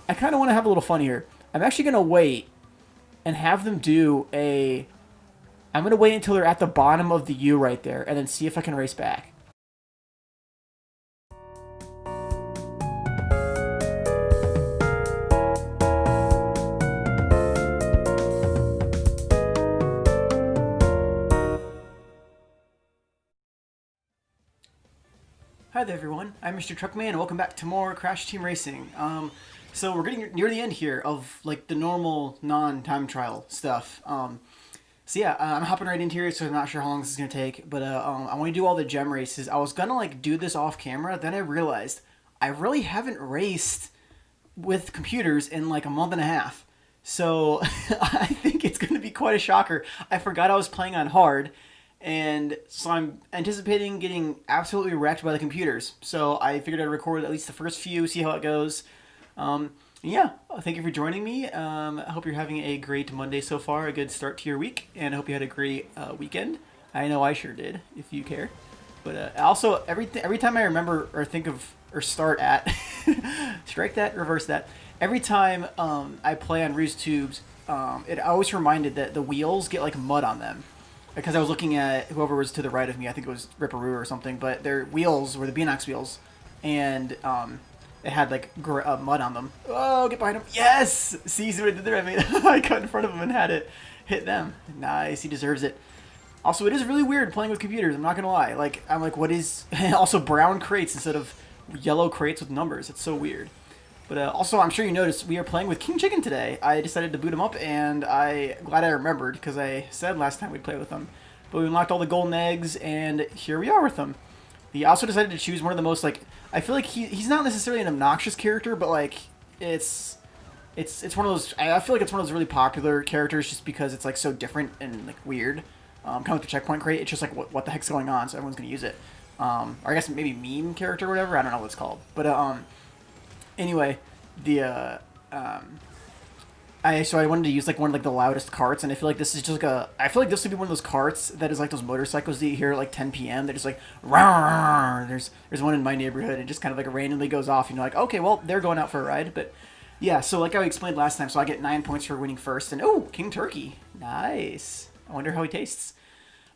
I kind of want to have a little fun here. I'm actually going to wait and have them do a... I'm going to wait until they're at the bottom of the U right there, and then see if I can race back. Hi there everyone, I'm Mr. Truckman and welcome back to more Crash Team Racing. So we're getting near the end here of like the normal non-time trial stuff. So yeah, I'm hopping right into here, so I'm not sure how long this is going to take, but I want to do all the gem races. I was going to like do this off camera, then I realized I really haven't raced with computers in like a month and a half. So I think it's going to be quite a shocker. I forgot I was playing on hard. And so I'm anticipating getting absolutely wrecked by the computers. So I figured I'd record at least the first few, see how it goes. Yeah, thank you for joining me. I hope you're having a great Monday so far, a good start to your week, and I hope you had a great weekend. I know I sure did, if you care. But also, every time I remember or think of or start at, strike that, reverse that. Every time I play on Ruse Tubes, it always reminded that the wheels get like mud on them. Because I was looking at whoever was to the right of me, I think it was Ripperoo or something, but their wheels were the BNOX wheels, and it had like mud on them. Oh, get behind him! Yes! See what I did there? I made I cut in front of him and had it hit them. Nice, he deserves it. Also, it is really weird playing with computers. I'm not gonna lie. Like I'm like, what is? Also, brown crates instead of yellow crates with numbers. It's so weird. But also, I'm sure you noticed we are playing with King Chicken today. I decided to boot him up, and glad I remembered, because I said last time we'd play with him. But we unlocked all the golden eggs, and here we are with him. He also decided to choose one of the most, like, I feel like he's not necessarily an obnoxious character, but, like, it's one of those, I feel like it's one of those really popular characters just because it's, like, so different and, like, weird. Kind of like the checkpoint crate, it's just, like, what the heck's going on, so everyone's going to use it. Or I guess maybe meme character or whatever, I don't know what it's called. But, anyway, so I wanted to use like one of like the loudest carts, and I feel like this is just like I feel like this would be one of those carts that is like those motorcycles that you hear at like 10 p.m. They're just like rawr. There's one in my neighborhood, and just kind of like randomly goes off. And you're like, okay, well they're going out for a ride. But yeah, so like I explained last time, so I get 9 points for winning first, and oh, King Turkey, nice. I wonder how he tastes.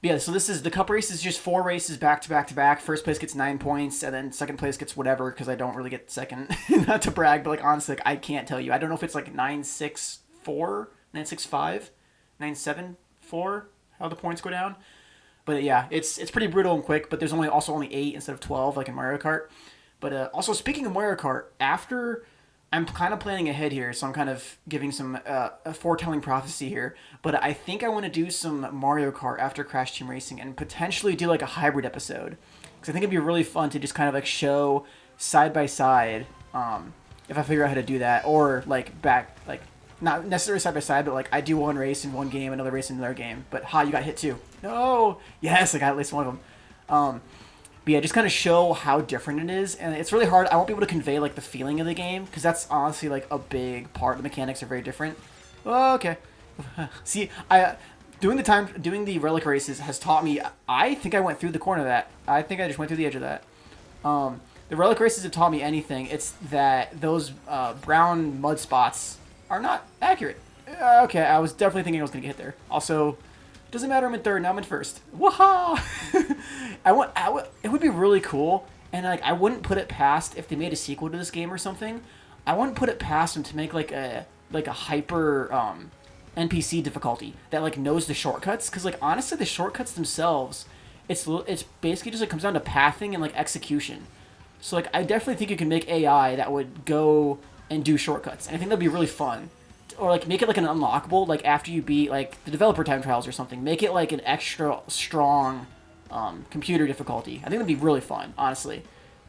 But yeah, so this is the cup race is just 4 races back to back to back. First place gets 9 points, and then second place gets whatever, because I don't really get second. Not to brag, but like honestly, like, I can't tell you. I don't know if it's like 9-6-4, 9-6-5, 9-7-4, how the points go down. But yeah, it's pretty brutal and quick. But there's also only 8 instead of 12, like in Mario Kart. But also speaking of Mario Kart, after I'm kind of planning ahead here, so I'm kind of giving some a foretelling prophecy here. But I think I want to do some Mario Kart after Crash Team Racing and potentially do like a hybrid episode. Because I think it'd be really fun to just kind of like show side by side if I figure out how to do that. Or like not necessarily side by side, but like I do one race in one game, another race in another game. But you got hit too. No! Yes, I got at least one of them. But yeah, just kind of show how different it is, and it's really hard. I won't be able to convey like the feeling of the game because that's honestly like a big part. The mechanics are very different. Oh, okay. See, doing the relic races has taught me. I think I went through the corner of that. I think I just went through the edge of that. The relic races have taught me anything. It's that those brown mud spots are not accurate. Okay, I was definitely thinking I was gonna get hit there. Also, doesn't matter. I'm in third. Now I'm in first. Waha! It would be really cool, and like I wouldn't put it past if they made a sequel to this game or something. I wouldn't put it past them to make like a hyper NPC difficulty that like knows the shortcuts. Because like honestly, the shortcuts themselves, it's basically just like comes down to pathing and like execution. So like I definitely think you can make AI that would go and do shortcuts, and I think that'd be really fun. Or like make it like an unlockable, like after you beat like the developer time trials or something. Make it like an extra strong computer difficulty. I think that'd be really fun, honestly.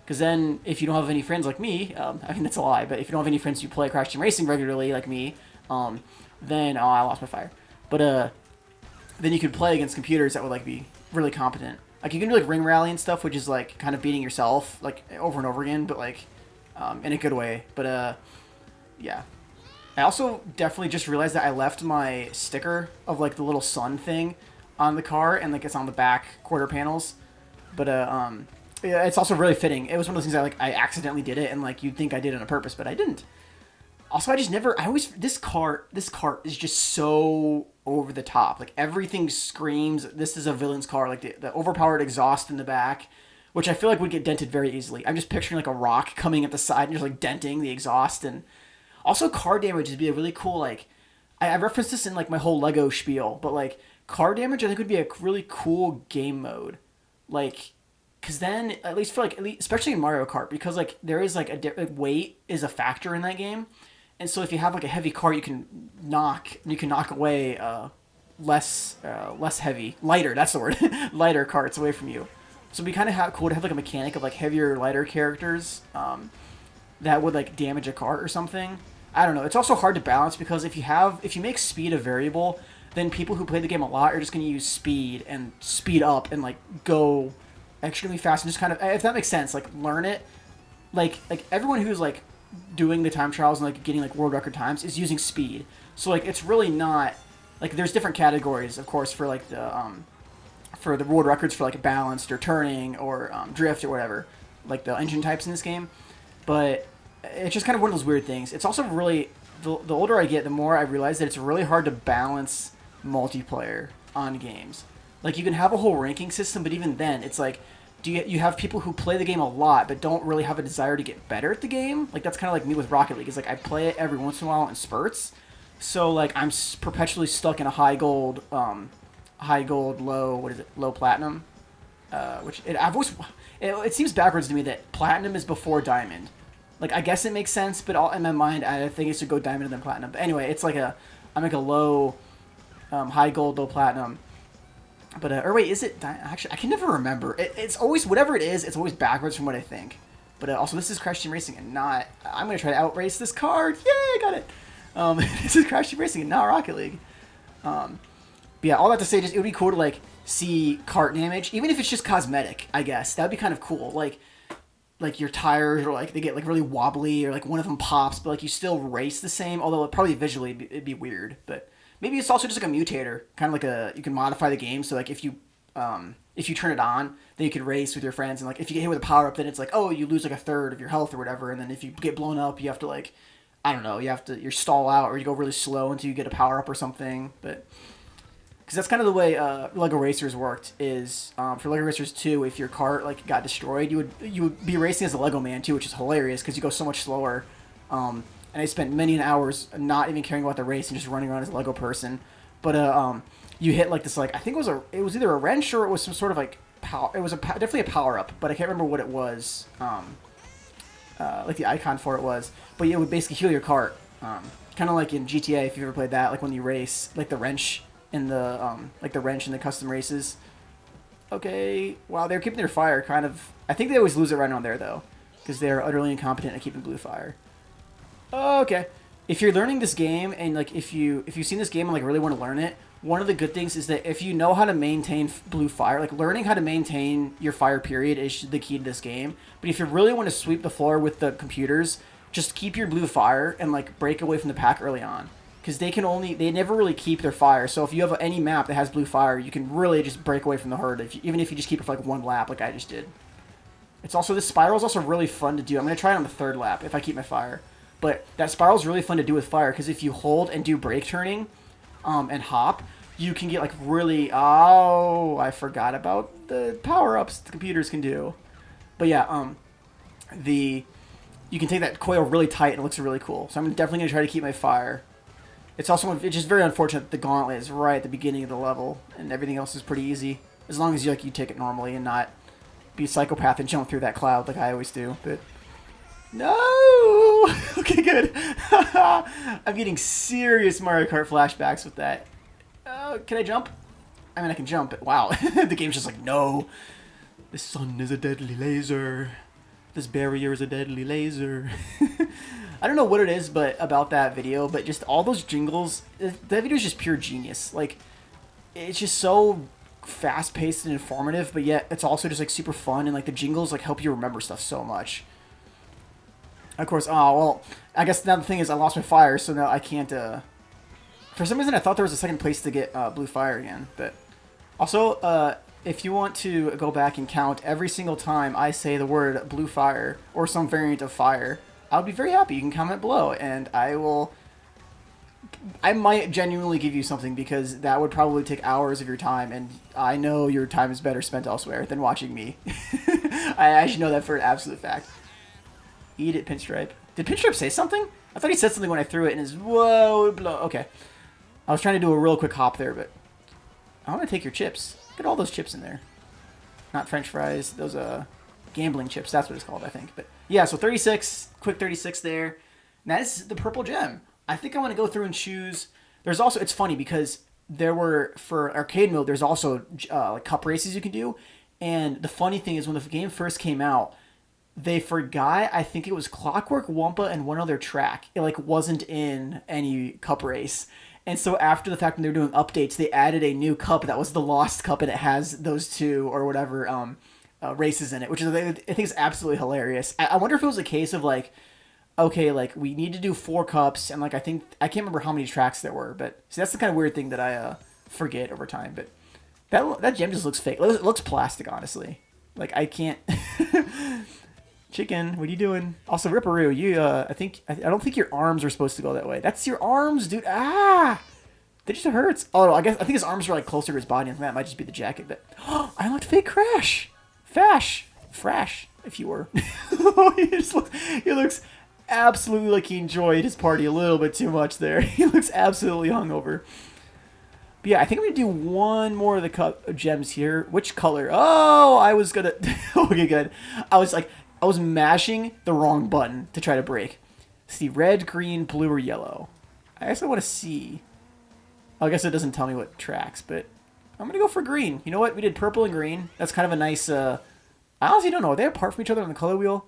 Because then if you don't have any friends like me, I mean that's a lie, but if you don't have any friends who play Crash Team Racing regularly like me, then I lost my fire. But then you could play against computers that would like be really competent. Like you can do like ring rally and stuff, which is like kind of beating yourself like over and over again, but like in a good way. But yeah. I also definitely just realized that I left my sticker of like the little sun thing on the car, and like it's on the back quarter panels. But yeah, it's also really fitting. It was one of those things I accidentally did it, and like you'd think I did it on purpose, but I didn't. Also, this cart is just so over the top. Like, everything screams, this is a villain's car. Like, the overpowered exhaust in the back, which I feel like would get dented very easily. I'm just picturing, like, a rock coming at the side and just, like, denting the exhaust. And also, car damage would be a really cool, like, I referenced this in, like, my whole Lego spiel, but, like, car damage I think would be a really cool game mode. Like, because then, at least especially in Mario Kart, because, like, there is, like, weight is a factor in that game. And so if you have like a heavy cart, you can knock away less heavy, lighter. That's the word, lighter carts away from you. So it'd be kind of cool to have like a mechanic of like heavier, lighter characters that would like damage a cart or something. I don't know. It's also hard to balance because if you make speed a variable, then people who play the game a lot are just going to use speed and speed up and like go extremely fast and just kind of, if that makes sense, like learn it. Like everyone who's like doing the time trials and like getting like world record times is using speed. So like it's really not like there's different categories, of course, for like the world records for like balanced or turning or drift or whatever, like the engine types in this game. But it's just kind of one of those weird things. It's also really the older I get, the more I realize that it's really hard to balance multiplayer on games. Like you can have a whole ranking system, but even then, it's like you have people who play the game a lot but don't really have a desire to get better at the game. Like that's kind of like me with Rocket League. It's like I play it every once in a while in spurts. So like I'm perpetually stuck in a high gold, low platinum. It seems backwards to me that platinum is before diamond. Like I guess it makes sense, but in my mind I think it should go diamond and then platinum. But anyway, I'm like a low, high gold, low platinum. But, or wait, is it... Actually, I can never remember. It's always... Whatever it is, it's always backwards from what I think. But also, this is Crash Team Racing and not... I'm going to try to outrace this card. Yay, I got it. This is Crash Team Racing and not Rocket League. But yeah, all that to say, just it would be cool to, like, see cart damage. Even if it's just cosmetic, I guess. That would be kind of cool. Like your tires, or, like, they get, like, really wobbly, or, like, one of them pops, but, like, you still race the same. Although, probably visually, it'd be weird. But... maybe it's also just like a mutator, kind of like you can modify the game. So like if you turn it on, then you can race with your friends. And like if you get hit with a power up, then it's like, oh, you lose like a third of your health or whatever. And then if you get blown up, you have to like, I don't know, you stall out or you go really slow until you get a power up or something. But because that's kind of the way Lego Racers worked. Is for Lego Racers 2, if your cart like got destroyed, you would be racing as a Lego man too, which is hilarious because you go so much slower. And I spent many an hours not even caring about the race and just running around as a Lego person. But you hit like this, like I think it was either a wrench or it was some sort of like power. It was definitely a power up, but I can't remember what it was. Like the icon for it was, but it would basically heal your cart. Kind of like in GTA, if you ever played that, like when you race, like the wrench in the custom races. Okay, wow, they're keeping their fire kind of. I think they always lose it right on there though, because they're utterly incompetent at keeping blue fire. Okay, if you're learning this game and like if you've seen this game and like really want to learn it, one of the good things is that if you know how to maintain blue fire, like learning how to maintain your fire period is the key to this game. But if you really want to sweep the floor with the computers, just keep your blue fire and like break away from the pack early on, because they never really keep their fire. So if you have any map that has blue fire, you can really just break away from the herd even if you just keep it for like one lap, like I just did. It's also, this spiral is also really fun to do. I'm gonna try it on the third lap if I keep my fire. But that spiral is really fun to do with fire, because if you hold and do brake turning and hop, you can get like really... Oh, I forgot about the power-ups the computers can do. But yeah, you can take that coil really tight and it looks really cool. So I'm definitely going to try to keep my fire. It's just very unfortunate that the gauntlet is right at the beginning of the level and everything else is pretty ezy. As long as you take it normally and not be a psychopath and jump through that cloud like I always do. But... no! Okay, good. I'm getting serious Mario Kart flashbacks with that. Can I jump? I mean, I can jump, but wow. The game's just like, no. The sun is a deadly laser. This barrier is a deadly laser. I don't know what it is about that video, but just all those jingles, that video is just pure genius. Like, it's just so fast-paced and informative, but yet it's also just like super fun, and like the jingles like help you remember stuff so much. Of course, oh, well, I guess now the thing is I lost my fire, so now I can't, for some reason I thought there was a second place to get blue fire again, but also, if you want to go back and count every single time I say the word blue fire, or some variant of fire, I would be very happy. You can comment below, and I might genuinely give you something because that would probably take hours of your time, and I know your time is better spent elsewhere than watching me. I should know that for an absolute fact. Eat it, Pinstripe. Did Pinstripe say something? I thought he said something when I threw it, and his whoa, blow. Okay. I was trying to do a real quick hop there, but I want to take your chips. Get all those chips in there. Not French fries. Those gambling chips. That's what it's called, I think. But yeah, so 36, quick 36 there. And that is the purple gem. I think I want to go through and choose. There's also, it's funny because there were, for arcade mode, there's also like cup races you can do. And the funny thing is when the game first came out, they forgot, I think it was Clockwork Wumpa and one other track. It like wasn't in any cup race. And so after the fact when they were doing updates, they added a new cup that was the Lost Cup, and it has those two or whatever races in it, which is I think is absolutely hilarious. I wonder if it was a case of like, okay, like we need to do 4 cups, and like I can't remember how many tracks there were, but see that's the kind of weird thing that I forget over time. But that gem just looks fake. It looks plastic, honestly. Like I can't. Chicken, what are you doing? Also, Ripperoo, you, I don't think your arms are supposed to go that way. That's your arms, dude. Ah! That just hurts. Oh, no, I think his arms are, like, closer to his body, and that might just be the jacket, but... I unlocked Fake Crash! Frash, if you were. He looks absolutely like he enjoyed his party a little bit too much there. He looks absolutely hungover. But yeah, I think I'm going to do one more of the gems here. Which color? Oh, I was going to... Okay, good. I was mashing the wrong button to try to break. See, red, green, blue, or yellow. I guess I want to see. Oh, I guess it doesn't tell me what tracks, but I'm going to go for green. You know what? We did purple and green. That's kind of a nice... I honestly don't know. Are they apart from each other on the color wheel?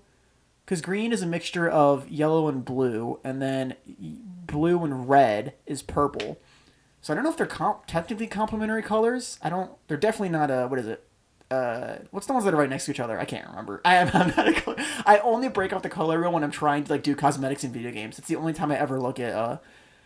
Because green is a mixture of yellow and blue, and then blue and red is purple. So I don't know if they're technically complementary colors. They're definitely not, what is it? What's the ones that are right next to each other? I can't remember. I'm not I only break out the color wheel when I'm trying to like do cosmetics in video games. It's the only time I ever look at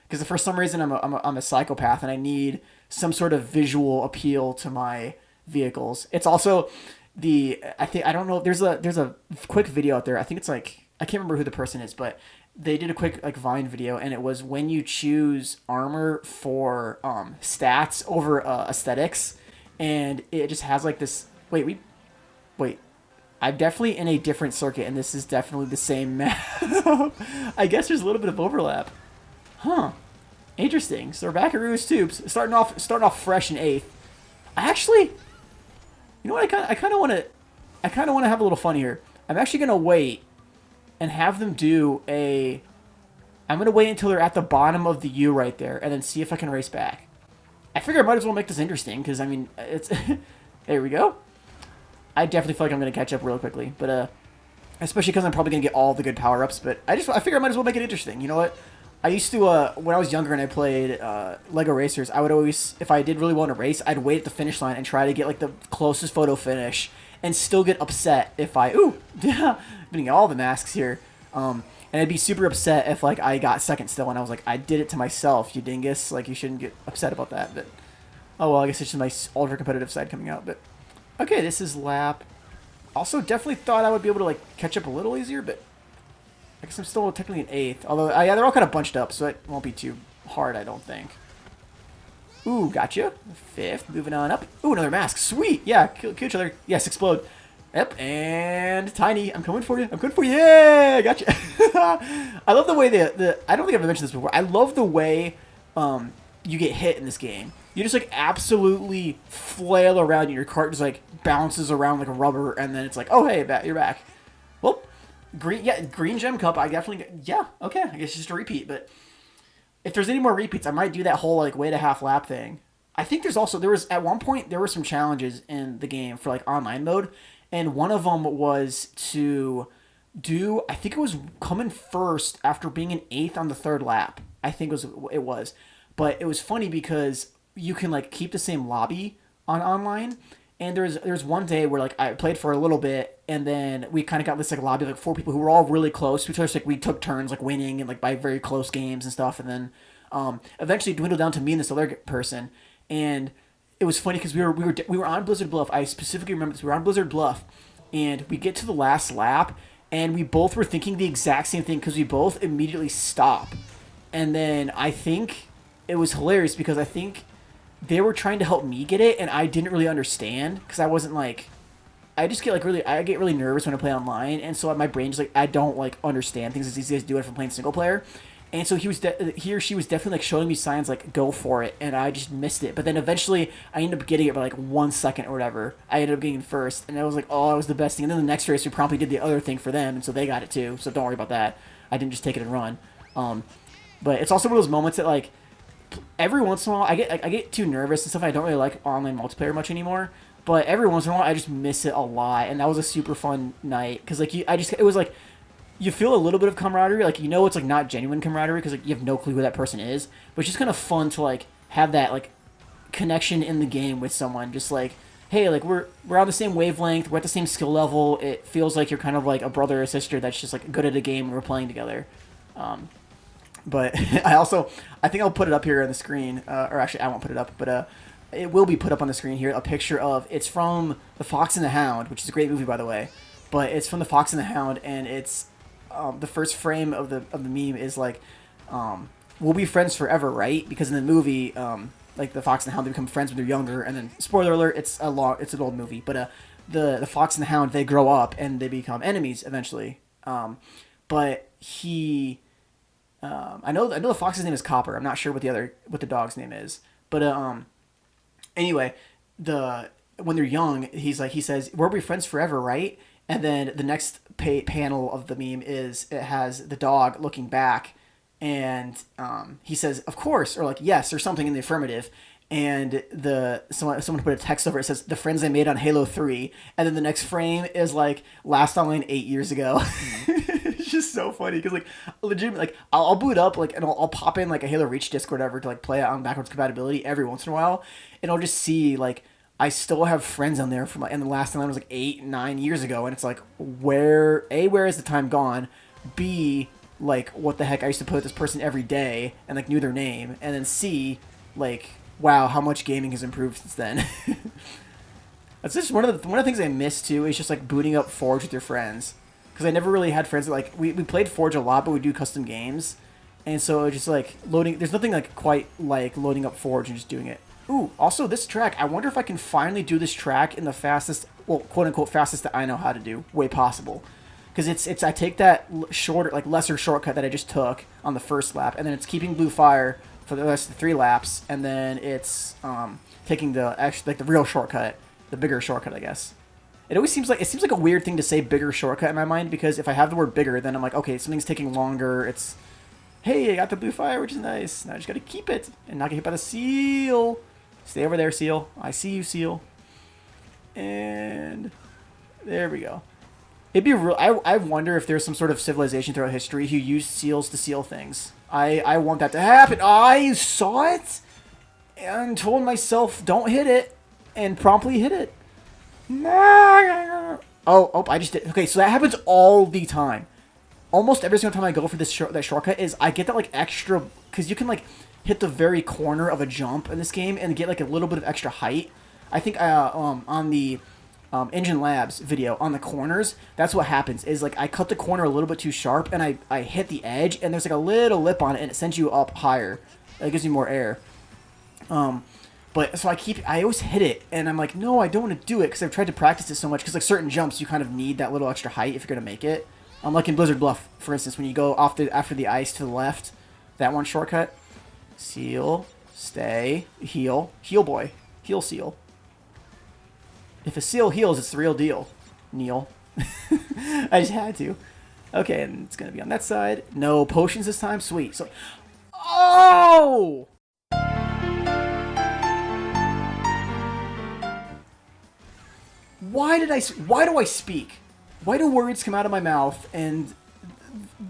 because for some reason I'm a psychopath and I need some sort of visual appeal to my vehicles. It's also I don't know. There's a quick video out there. I think it's like I can't remember who the person is, but they did a quick like Vine video, and it was when you choose armor for stats over aesthetics, and it just has like this. Wait. I'm definitely in a different circuit, and this is definitely the same map. I guess there's a little bit of overlap. Huh. Interesting. So we're back at Rouge Tubes, starting off fresh in 8th. You know what? I kind of want to have a little fun here. I'm actually gonna wait and have them do a. I'm gonna wait until they're at the bottom of the U right there, and then see if I can race back. I figure I might as well make this interesting because I mean it's. There we go. I definitely feel like I'm gonna catch up real quickly, but especially because I'm probably gonna get all the good power ups. But I figure I might as well make it interesting. You know what? I used to when I was younger and I played Lego Racers, I would always, if I did really want to race, I'd wait at the finish line and try to get like the closest photo finish, and still get upset if I I'm getting all the masks here. And I'd be super upset if like I got second still, and I was like, I did it to myself, you dingus. Like you shouldn't get upset about that. But oh well, I guess it's just my ultra competitive side coming out. But okay, this is lap. Also, definitely thought I would be able to like catch up a little easier, but I guess I'm still technically in 8th. Although yeah, they're all kind of bunched up, so it won't be too hard, I don't think. Ooh, gotcha. 5th, moving on up. Ooh, another mask. Sweet. Yeah, kill each other. Yes, explode. Yep, and Tiny, I'm coming for you. I'm coming for you. Yeah, gotcha. I love the way I don't think I've mentioned this before. I love the way you get hit in this game. You just like absolutely flail around, and your cart just like bounces around like a rubber, and then it's like, oh hey, you're back. Well, green gem cup. I definitely okay. I guess just a repeat, but if there's any more repeats, I might do that whole like wait a half lap thing. I think there was at one point there were some challenges in the game for like online mode, and one of them was to do, I think it was coming first after being in 8th on the 3rd lap. I think it was, but it was funny because you can like keep the same lobby on online. And there's one day where like I played for a little bit, and then we kind of got this like lobby of like 4 people who were all really close. We took turns like winning and like by very close games and stuff. And then eventually dwindled down to me and this other person. And it was funny because we were on Blizzard Bluff. I specifically remember this. We were on Blizzard Bluff, and we get to the last lap, and we both were thinking the exact same thing because we both immediately stop. And then I think it was hilarious because I think they were trying to help me get it, and I didn't really understand because I wasn't like, I just get like really, I get really nervous when I play online, and so my brain just like, I don't like understand things as easy as do it from playing single player. And so he or she was definitely like showing me signs like go for it, and I just missed it. But then eventually I ended up getting it by like 1 second or whatever. I ended up getting first, and I was like, oh, it was the best thing. And then the next race we promptly did the other thing for them, and so they got it too. So don't worry about that. I didn't just take it and run. But it's also one of those moments that like every once in a while I get too nervous and stuff. I don't really like online multiplayer much anymore. But every once in a while I just miss it a lot, and that was a super fun night because like it was like. You feel a little bit of camaraderie, like it's like not genuine camaraderie because like you have no clue who that person is, but it's just kind of fun to like have that like connection in the game with someone. Just like, hey, like we're on the same wavelength, we're at the same skill level. It feels like you're kind of like a brother or sister that's just like good at a game and we're playing together. But I think I'll put it up here on the screen, or actually I won't put it up, but it will be put up on the screen here. A picture of it's from The Fox and the Hound, which is a great movie by the way, but it's from The Fox and the Hound, and it's. The first frame of the meme is like, we'll be friends forever, right? Because in the movie, like the Fox and the Hound, they become friends when they're younger, and then spoiler alert, it's an old movie, but the Fox and the Hound, they grow up and they become enemies eventually. But he, I know the fox's name is Copper. I'm not sure what the dog's name is, but anyway, when they're young, he says, we'll be friends forever, right? And then the next panel of the meme is it has the dog looking back, and he says, "Of course," or like "yes," or something in the affirmative. And someone put a text over it. It says, "The friends I made on Halo 3." And then the next frame is like last online 8 years ago. It's just so funny because like legitimately, like I'll boot up like and I'll pop in like a Halo Reach disc or whatever to like play it on backwards compatibility every once in a while, and I'll just see like. I still have friends on there from, and the last time was like 8-9 years ago, and it's like, where is the time gone? B, like, what the heck? I used to play with this person every day, and like knew their name, and then C, like, wow, how much gaming has improved since then. That's just one of the things I miss too. Is just like booting up Forge with your friends, because I never really had friends that like we played Forge a lot, but we do custom games, and so it's just like loading. There's nothing like quite like loading up Forge and just doing it. Ooh, also this track, I wonder if I can finally do this track in the fastest, well, quote-unquote fastest that I know how to do, way possible. Because it's I take that shorter, like lesser shortcut that I just took on the first lap, and then it's keeping Blue Fire for the rest of the 3 laps, and then it's taking the real shortcut, the bigger shortcut, I guess. It seems like a weird thing to say bigger shortcut in my mind, because if I have the word bigger, then I'm like, okay, something's taking longer, it's, hey, I got the Blue Fire, which is nice, now I just gotta keep it, and not get hit by the seal. Stay over there, Seal. I see you, Seal. And there we go. It'd be real. I wonder if there's some sort of civilization throughout history who used seals to seal things. I want that to happen. I saw it and told myself, don't hit it, and promptly hit it. Oh, I just did. Okay, so that happens all the time. Almost every single time I go for this that shortcut is I get that like extra, because you can like hit the very corner of a jump in this game and get like a little bit of extra height. I think on the Engine Labs video on the corners, that's what happens is like I cut the corner a little bit too sharp and I hit the edge and there's like a little lip on it and it sends you up higher. It gives you more air. But so I always hit it and I'm like, no, I don't want to do it because I've tried to practice it so much because like certain jumps you kind of need that little extra height if you're gonna make it. Like in Blizzard Bluff, for instance, when you go after the ice to the left, that one shortcut. Seal, stay, heal, boy, heal seal. If a seal heals, it's the real deal. Neil. I just had to. Okay, and it's gonna be on that side. No potions this time. Sweet. So, oh! Why do I speak? Why do words come out of my mouth and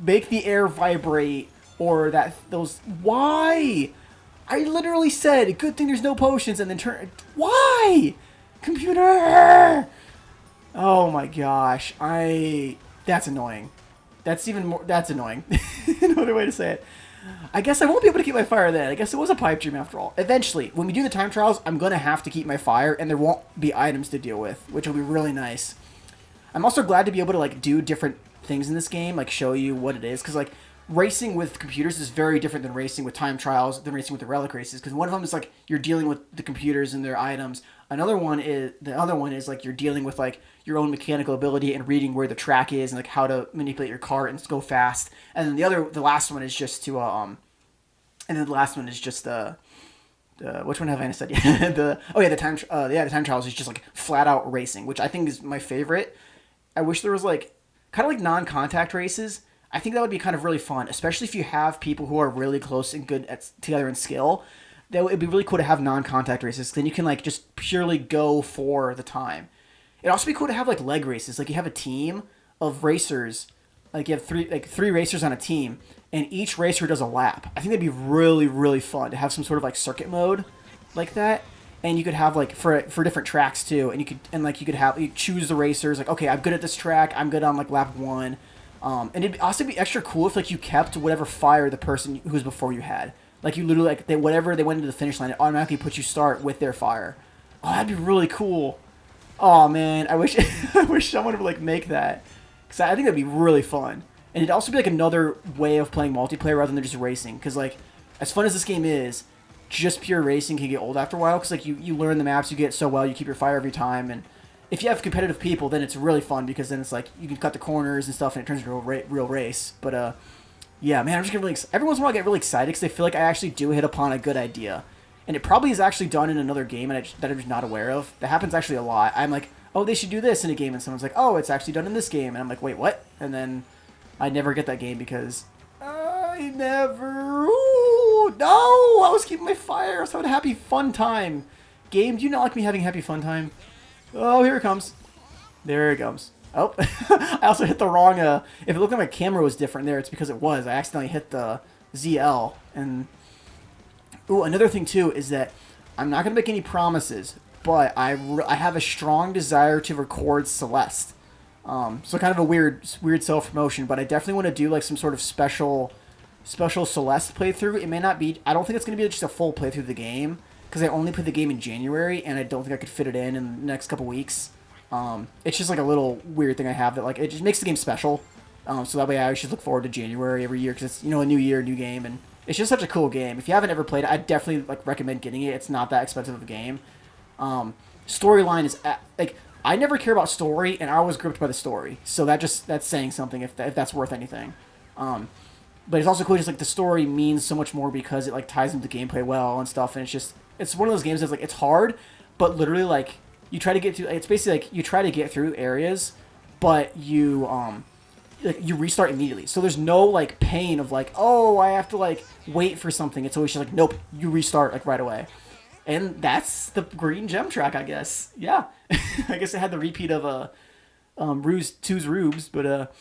make the air vibrate? Or why? I literally said, good thing there's no potions, and then why? Computer! Oh my gosh, that's annoying. That's annoying. Another way to say it. I guess I won't be able to keep my fire then. I guess it was a pipe dream after all. Eventually, when we do the time trials, I'm going to have to keep my fire, and there won't be items to deal with, which will be really nice. I'm also glad to be able to like do different things in this game, like show you what it is, because like racing with computers is very different than racing with time trials, than racing with the relic races. Because one of them is like you're dealing with the computers and their items. The other one is like you're dealing with like your own mechanical ability and reading where the track is and like how to manipulate your car and go fast. And then the last one is just to and then the last one is just which one have I said? The time trials is just like flat out racing, which I think is my favorite. I wish there was like kind of like non-contact races. I think that would be kind of really fun, especially if you have people who are really close and good at together in skill. That it'd be really cool to have non-contact races. Then you can like just purely go for the time. It'd also be cool to have like leg races. Like you have a team of racers, like you have three racers on a team, and each racer does a lap. I think that'd be really really fun to have some sort of like circuit mode like that. And you could have like for different tracks too, and you could choose the racers like, okay, I'm good at this track, I'm good on like lap 1. And it'd also be extra cool if like you kept whatever fire the person who was before you had. Like you literally like whatever they went into the finish line, it automatically puts you start with their fire. Oh, that'd be really cool. Oh man, I wish I wish someone would like make that, because I think that'd be really fun. And it'd also be like another way of playing multiplayer rather than just racing. Because like as fun as this game is, just pure racing can get old after a while. Because like you learn the maps, you get so well, you keep your fire every time, and if you have competitive people, then it's really fun because then it's like you can cut the corners and stuff, and it turns into a real race. But yeah, man, I'm just getting really every once in a while I get really excited because I feel like I actually do hit upon a good idea, and it probably is actually done in another game that I'm just not aware of. That happens actually a lot. I'm like, oh, they should do this in a game, and someone's like, oh, it's actually done in this game, and I'm like, wait, what? And then I never get that game because I never. Ooh, no, I was keeping my fire. I was having a happy fun time. Game, do you not like me having a happy fun time? Oh, here it comes. There it comes. Oh, I also hit the wrong, if it looked like my camera was different there, it's because it was. I accidentally hit the ZL. And, ooh, another thing, too, is that I'm not going to make any promises, but I have a strong desire to record Celeste. So kind of a weird self-promotion, but I definitely want to do, like, some sort of special Celeste playthrough. It may not be, I don't think it's going to be just a full playthrough of the game, because I only played the game in January, and I don't think I could fit it in the next couple weeks. It's just like a little weird thing I have that like it just makes the game special. So that way I should look forward to January every year because it's, you know, a new year, new game, and it's just such a cool game. If you haven't ever played it, I definitely like recommend getting it. It's not that expensive of a game. Storyline is like I never care about story, and I was gripped by the story. So that's saying something if that's worth anything. But it's also cool just like the story means so much more because it like ties into the gameplay well and stuff, and it's one of those games that's like it's hard, but literally like you try to get through. It's basically like you try to get through areas, but you you restart immediately. So there's no like pain of like, oh, I have to like wait for something. It's always just like, nope, you restart like right away. And that's the green gem track, I guess. Yeah, I guess it had the repeat of Ruse 2's Rubes, but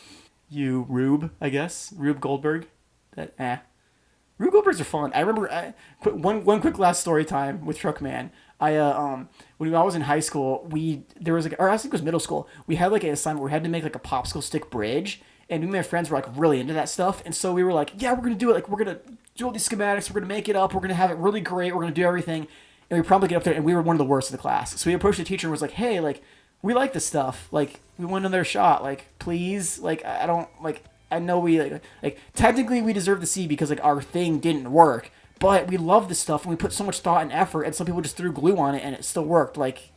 you Rube, I guess Rube Goldberg. Rube Goldbergs are fun. I remember one quick last story time with Truckman. When I was in high school, there was like, or I think it was middle school, we had like an assignment where we had to make like a popsicle stick bridge, and me and my friends were like really into that stuff, and so we were like, yeah, we're gonna do it, like we're gonna do all these schematics, we're gonna make it up, we're gonna have it really great, we're gonna do everything, and we probably get up there, and we were one of the worst of the class, so we approached the teacher and was like, hey, like we like this stuff, like we want another shot, like please, like I don't like. I know we like technically we deserve the C because like our thing didn't work, but we love this stuff and we put so much thought and effort, and some people just threw glue on it and it still worked. Like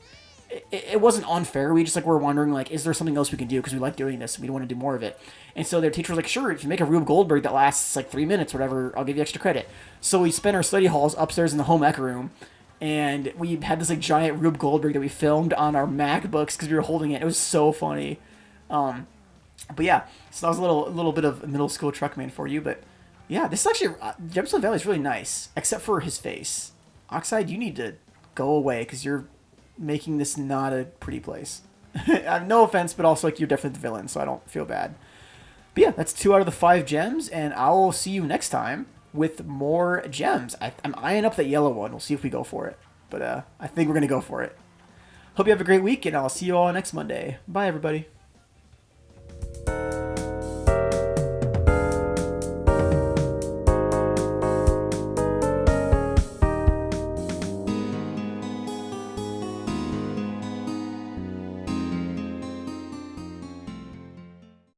it wasn't unfair. We just like were wondering like, is there something else we can do because we like doing this and we want to do more of it. And so their teacher was like, sure, if you make a Rube Goldberg that lasts like 3 minutes, whatever, I'll give you extra credit. So we spent our study halls upstairs in the home ec room, and we had this like giant Rube Goldberg that we filmed on our MacBooks because we were holding it. It was so funny. But yeah, so that was a little bit of middle school Truckman for you. But yeah, this is actually Gemstone Valley is really nice, except for his face. Oxide, you need to go away because you're making this not a pretty place. No offense, but also like you're definitely the villain, so I don't feel bad. But yeah, that's 2 out of the 5 gems, and I will see you next time with more gems. I'm eyeing up that yellow one. We'll see if we go for it, but I think we're gonna go for it. Hope you have a great week, and I'll see you all next Monday. Bye, everybody.